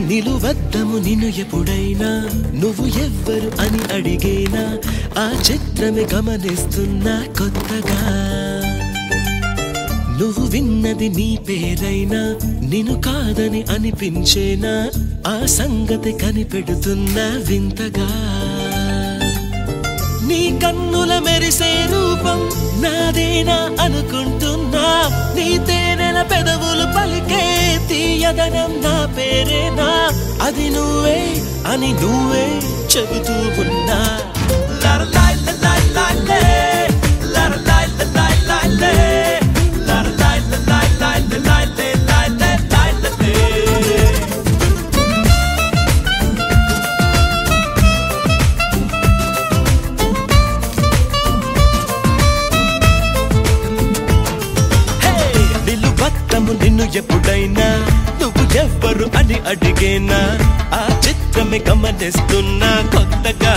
నిలువద్దము నిన్ను ఎప్పుడైనా నువ్వు ఎవ్వరు అని అడిగేనా ఆ చిత్రమే గమనిస్తున్నా కొత్తగా నువ్వు విన్నది నీ పేరైనా నిన్ను కాదని అనిపించేనా ఆ సంగతి కనిపెడుతున్నా వింతగా నీ కన్నుల మెరిసే రూపం నాదేనా అనుకుంటున్నా నీ తేనెల పెదవులు పలికే తీయదనం నా పేరేనా అది నువ్వే అని నువ్వే చెబుతూ ఉన్నా నిన్ను ఎప్పుడైనా నువ్వు ఎవ్వరు అని అడిగేనా ఆ చిత్రమే గమనిస్తున్నా కొత్తగా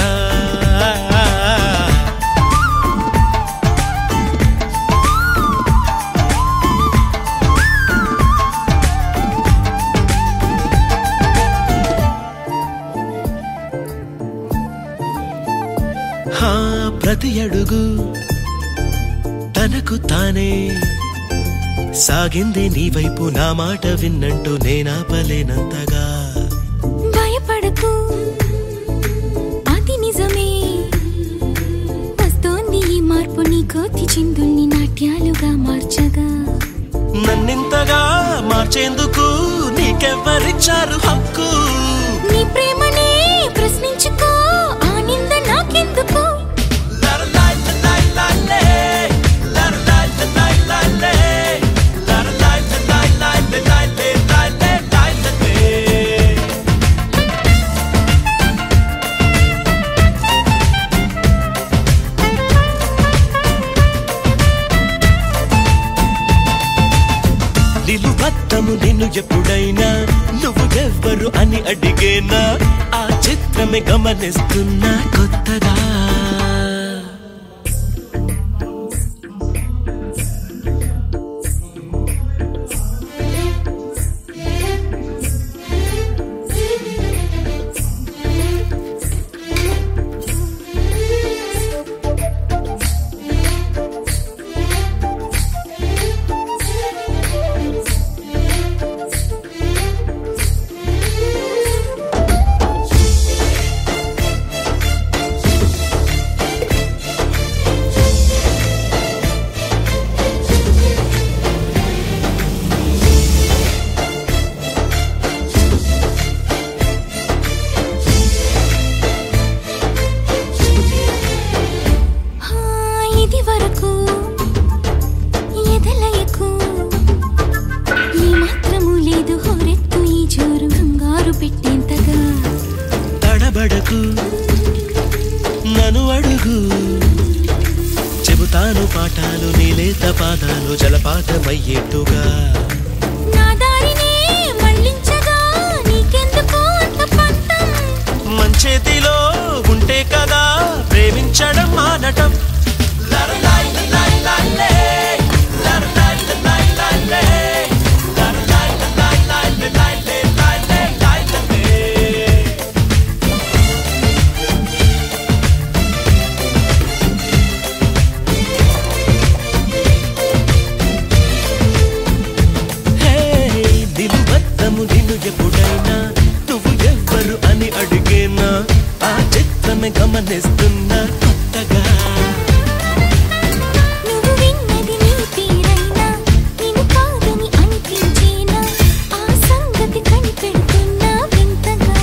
ప్రతి అడుగు తనకు తానే సాగింది నీ వైపు నా మాట విన్నంటూ నేనాపలేనంతగా భయపడకు అది నిజమే వస్తోంది ఈ మార్పు నీ కోతి చిందుల్ని నాట్యాలుగా మార్చగా నన్నింతగా మార్చేందుకు నీకెవ్వరిచ్చారు హక్కు నీ ప్రేమనే ప్రశ్నించుకో ఆ నింద నాకెందుకు నిలువద్దము నిన్ను ఎప్పుడైనా నువ్వు ఎవ్వరు అని అడిగేనా ఆ చిత్రమే గమనిస్తున్నా కొత్తగా నన్ను అడుగు చెబుతాను పాఠాలు నీలేత పాదాలు జలపాతమయ్యేట్టుగా నా దారినే మళ్ళించగా నీకెందుకు అంత పట్టం మంచేతిలో ఉంటే కదా ప్రేమించడం మానటం నిన్ను ఎప్పుడైనా నువ్వు ఎవ్వరు అని అడిగేనా ఆ చిత్రమే గమనిస్తున్నా కొత్తగా నువ్వు విన్నది నీ తీరైనా నిన్ను కాదని అనిపించేనా ఆ సంగతి కనిపెడుతున్నా వింతగా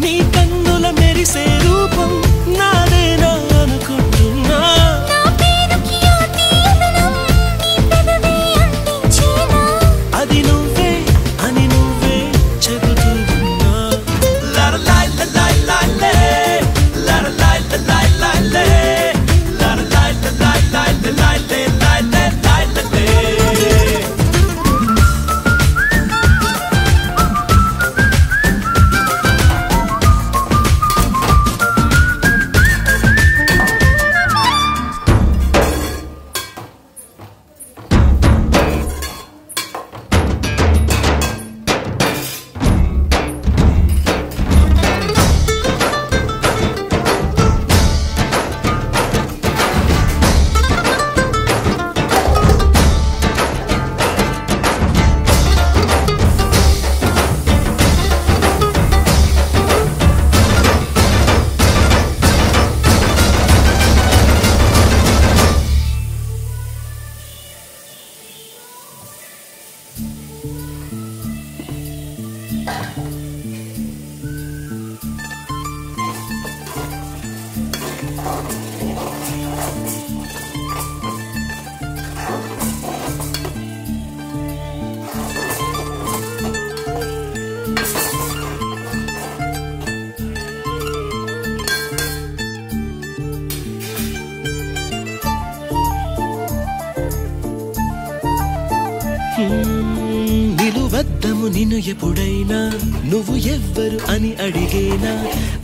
నీ కన్నుల మెరిసే రూపం నాదేనా అనుకుంటున్నా నా పేరుకి ఆ తీయదనం నీ పెదవి అందించేనా అది నువ్వే అని నువ్వే నిత్యము నిన్ను ఎప్పుడైనా నువ్వు ఎవ్వరు అని అడిగేనా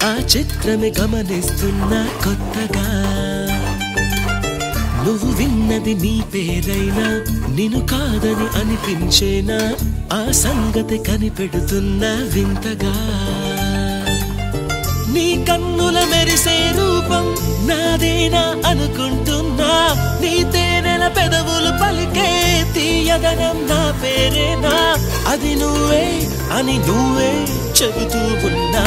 ఆ చిత్రమే గమనిస్తున్నా కొత్తగా నువ్వు విన్నది నీ పేరైనా నిన్ను కాదని అనిపించేనా ఆ సంగతి కనిపెడుతున్నా వింతగా నీ కన్నుల మెరిసే రూపం నాదేనా అనుకుంటున్నా నీ తేనెల పెదవులు పలికే తీయదనం నా పేరేనా అది నువ్వే అని నువ్వే చెబుతూ ఉన్నా